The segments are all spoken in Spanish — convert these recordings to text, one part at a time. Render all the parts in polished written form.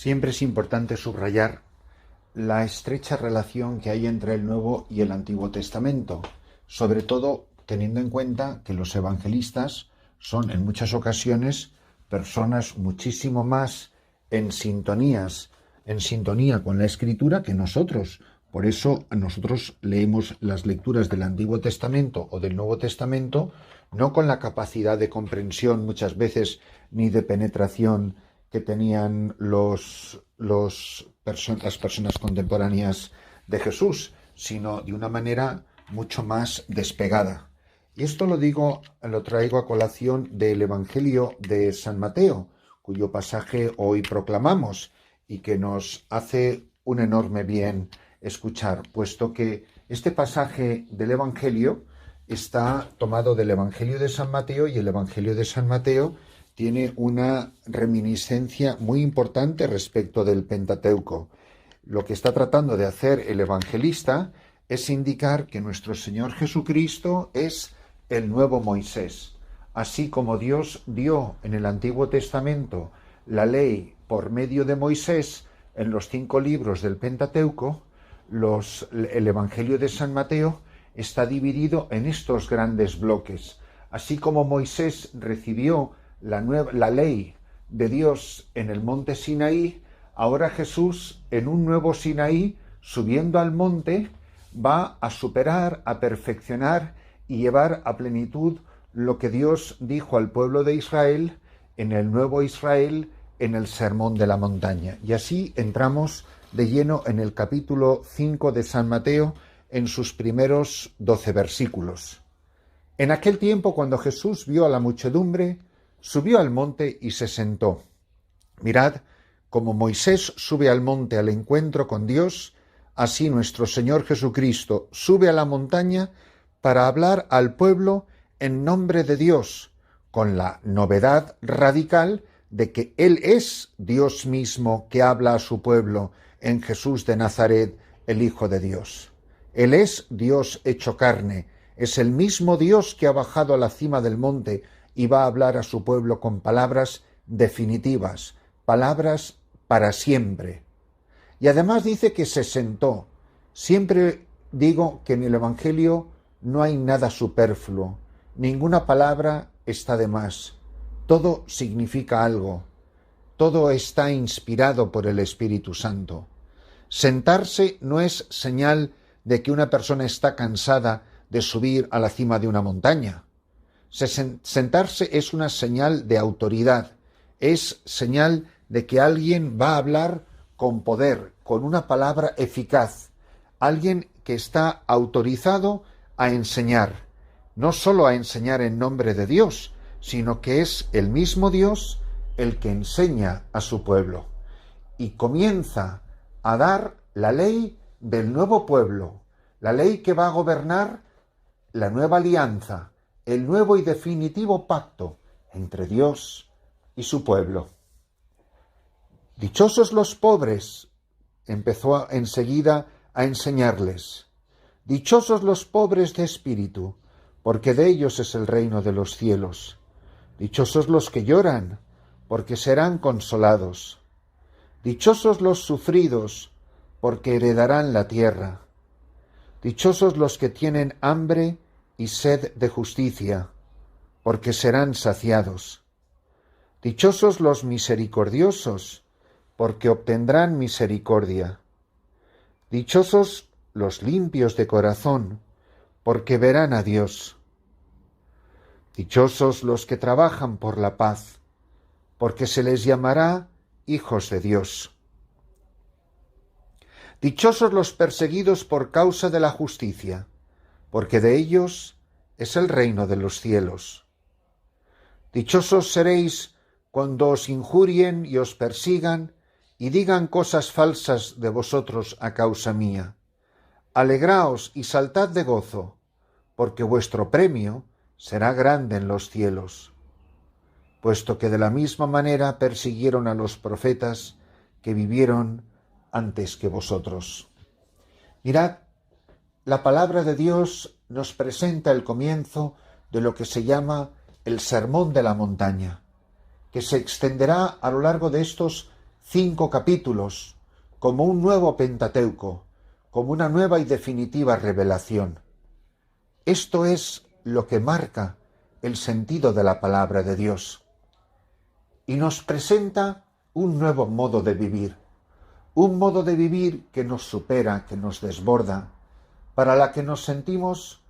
Siempre es importante subrayar la estrecha relación que hay entre el Nuevo y el Antiguo Testamento, sobre todo teniendo en cuenta que los evangelistas son en muchas ocasiones personas muchísimo más en sintonía con la Escritura que nosotros. Por eso nosotros leemos las lecturas del Antiguo Testamento o del Nuevo Testamento no con la capacidad de comprensión muchas veces ni de penetración que tenían las personas contemporáneas de Jesús, sino de una manera mucho más despegada. Y esto lo traigo a colación del Evangelio de San Mateo, cuyo pasaje hoy proclamamos y que nos hace un enorme bien escuchar, puesto que este pasaje del Evangelio está tomado del Evangelio de San Mateo y el Evangelio de San Mateo tiene una reminiscencia muy importante respecto del Pentateuco. Lo que está tratando de hacer el evangelista es indicar que nuestro Señor Jesucristo es el nuevo Moisés. Así como Dios dio en el Antiguo Testamento la ley por medio de Moisés en los 5 libros del Pentateuco, el Evangelio de San Mateo está dividido en estos grandes bloques. Así como Moisés recibió la ley de Dios en el monte Sinaí, ahora Jesús, en un nuevo Sinaí, subiendo al monte, va a superar, a perfeccionar y llevar a plenitud lo que Dios dijo al pueblo de Israel en el nuevo Israel, en el Sermón de la Montaña. Y así entramos de lleno en el capítulo 5 de San Mateo, en sus primeros 12 versículos. En aquel tiempo, cuando Jesús vio a la muchedumbre, subió al monte y se sentó. Mirad, como Moisés sube al monte al encuentro con Dios, así nuestro Señor Jesucristo sube a la montaña para hablar al pueblo en nombre de Dios, con la novedad radical de que Él es Dios mismo que habla a su pueblo en Jesús de Nazaret, el Hijo de Dios. Él es Dios hecho carne, es el mismo Dios que ha bajado a la cima del monte y va a hablar a su pueblo con palabras definitivas, palabras para siempre. Y además dice que se sentó. Siempre digo que en el Evangelio no hay nada superfluo, ninguna palabra está de más, todo significa algo, todo está inspirado por el Espíritu Santo. Sentarse no es señal de que una persona está cansada de subir a la cima de una montaña. Sentarse es una señal de autoridad, es señal de que alguien va a hablar con poder, con una palabra eficaz, alguien que está autorizado a enseñar, no solo a enseñar en nombre de Dios, sino que es el mismo Dios el que enseña a su pueblo y comienza a dar la ley del nuevo pueblo, la ley que va a gobernar la nueva alianza, el nuevo y definitivo pacto entre Dios y su pueblo. Dichosos los pobres, empezó enseguida a enseñarles. Dichosos los pobres de espíritu, porque de ellos es el reino de los cielos. Dichosos los que lloran, porque serán consolados. Dichosos los sufridos, porque heredarán la tierra. Dichosos los que tienen hambre y sed de justicia, porque serán saciados. Dichosos los misericordiosos, porque obtendrán misericordia. Dichosos los limpios de corazón, porque verán a Dios. Dichosos los que trabajan por la paz, porque se les llamará hijos de Dios. Dichosos los perseguidos por causa de la justicia, porque de ellos es el reino de los cielos. Dichosos seréis cuando os injurien y os persigan y digan cosas falsas de vosotros a causa mía. Alegraos y saltad de gozo, porque vuestro premio será grande en los cielos, puesto que de la misma manera persiguieron a los profetas que vivieron antes que vosotros. Mirad, la palabra de Dios nos presenta el comienzo de lo que se llama el Sermón de la Montaña, que se extenderá a lo largo de estos 5 capítulos, como un nuevo Pentateuco, como una nueva y definitiva revelación. Esto es lo que marca el sentido de la palabra de Dios. Y nos presenta un nuevo modo de vivir. Un modo de vivir que nos supera, que nos desborda, para la que nos sentimos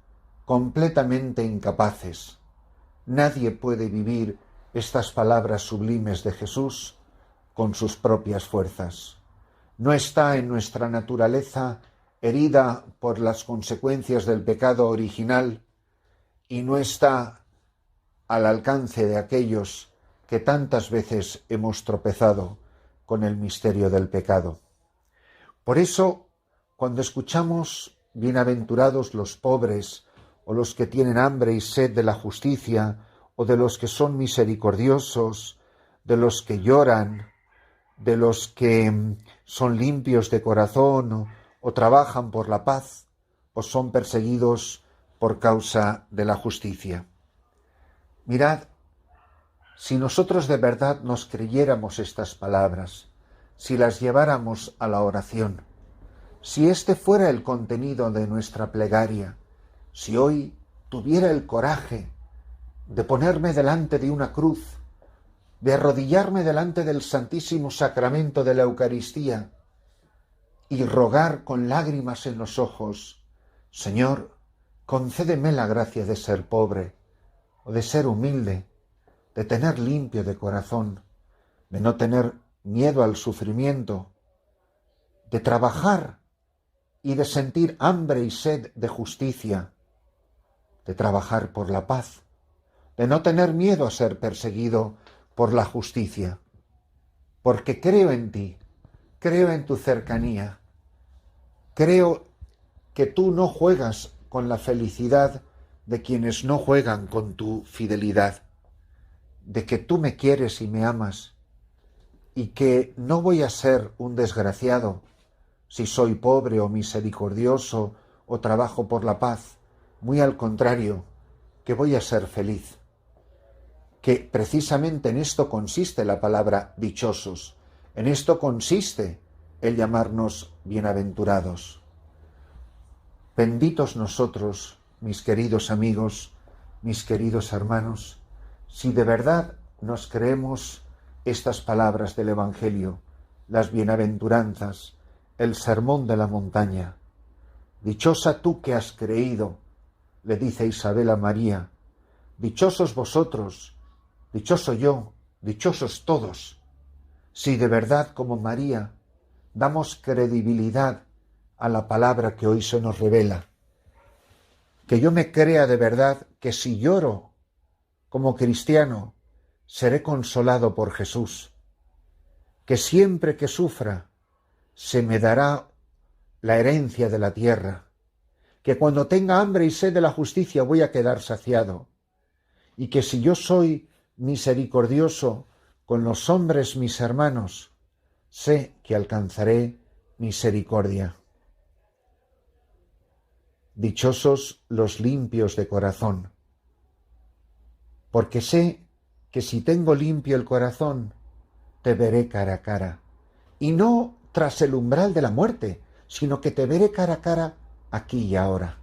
completamente incapaces. Nadie puede vivir estas palabras sublimes de Jesús con sus propias fuerzas. No está en nuestra naturaleza herida por las consecuencias del pecado original y no está al alcance de aquellos que tantas veces hemos tropezado con el misterio del pecado. Por eso, cuando escuchamos bienaventurados los pobres, o los que tienen hambre y sed de la justicia, o de los que son misericordiosos, de los que lloran, de los que son limpios de corazón, o trabajan por la paz, o son perseguidos por causa de la justicia. Mirad, si nosotros de verdad nos creyéramos estas palabras, si las lleváramos a la oración, si este fuera el contenido de nuestra plegaria, si hoy tuviera el coraje de ponerme delante de una cruz, de arrodillarme delante del Santísimo Sacramento de la Eucaristía y rogar con lágrimas en los ojos: Señor, concédeme la gracia de ser pobre, o de ser humilde, de tener limpio de corazón, de no tener miedo al sufrimiento, de trabajar y de sentir hambre y sed de justicia, de trabajar por la paz, de no tener miedo a ser perseguido por la justicia, porque creo en ti, creo en tu cercanía, creo que tú no juegas con la felicidad de quienes no juegan con tu fidelidad, de que tú me quieres y me amas, y que no voy a ser un desgraciado si soy pobre o misericordioso o trabajo por la paz. Muy al contrario, que voy a ser feliz. Que precisamente en esto consiste la palabra dichosos, en esto consiste el llamarnos bienaventurados. Benditos nosotros, mis queridos amigos, mis queridos hermanos, si de verdad nos creemos estas palabras del Evangelio, las bienaventuranzas, el sermón de la montaña. Dichosa tú que has creído, le dice Isabel a María, dichosos vosotros, dichoso yo, dichosos todos, si de verdad como María damos credibilidad a la palabra que hoy se nos revela. Que yo me crea de verdad que si lloro como cristiano, seré consolado por Jesús, que siempre que sufra se me dará la herencia de la tierra, que cuando tenga hambre y sed de la justicia voy a quedar saciado, y que si yo soy misericordioso con los hombres mis hermanos, sé que alcanzaré misericordia. Dichosos los limpios de corazón, porque sé que si tengo limpio el corazón, te veré cara a cara, y no tras el umbral de la muerte, sino que te veré cara a cara aquí y ahora,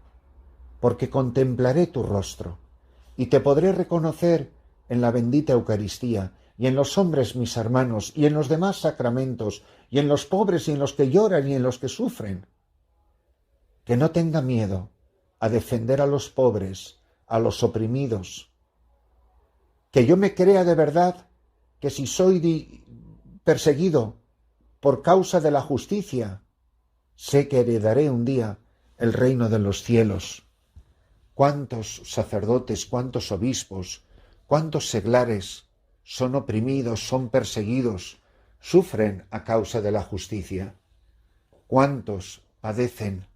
porque contemplaré tu rostro, y te podré reconocer en la bendita Eucaristía, y en los hombres mis hermanos, y en los demás sacramentos, y en los pobres, y en los que lloran, y en los que sufren. Que no tenga miedo a defender a los pobres, a los oprimidos. Que yo me crea de verdad que si soy perseguido por causa de la justicia, sé que heredaré un día el reino de los cielos. ¿Cuántos sacerdotes, cuántos obispos, cuántos seglares son oprimidos, son perseguidos, sufren a causa de la justicia? ¿Cuántos padecen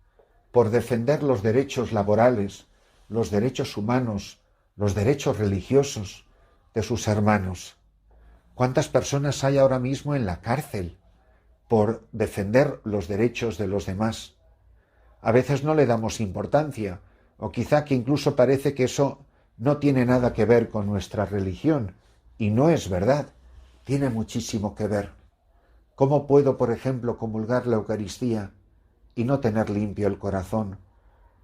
por defender los derechos laborales, los derechos humanos, los derechos religiosos de sus hermanos? ¿Cuántas personas hay ahora mismo en la cárcel por defender los derechos de los demás? A veces no le damos importancia, o quizá que incluso parece que eso no tiene nada que ver con nuestra religión, y no es verdad, tiene muchísimo que ver. ¿Cómo puedo, por ejemplo, comulgar la Eucaristía y no tener limpio el corazón?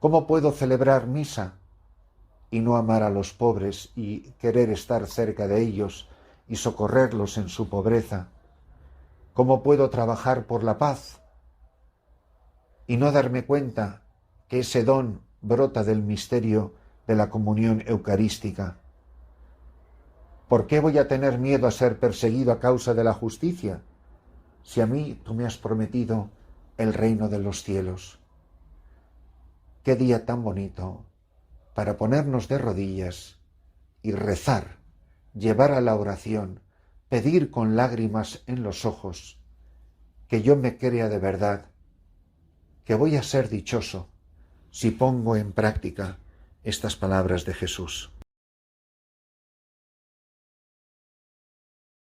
¿Cómo puedo celebrar misa y no amar a los pobres y querer estar cerca de ellos y socorrerlos en su pobreza? ¿Cómo puedo trabajar por la paz y no darme cuenta que ese don brota del misterio de la comunión eucarística? ¿Por qué voy a tener miedo a ser perseguido a causa de la justicia, si a mí tú me has prometido el reino de los cielos? Qué día tan bonito para ponernos de rodillas y rezar, llevar a la oración, pedir con lágrimas en los ojos, que yo me crea de verdad, que voy a ser dichoso si pongo en práctica estas palabras de Jesús.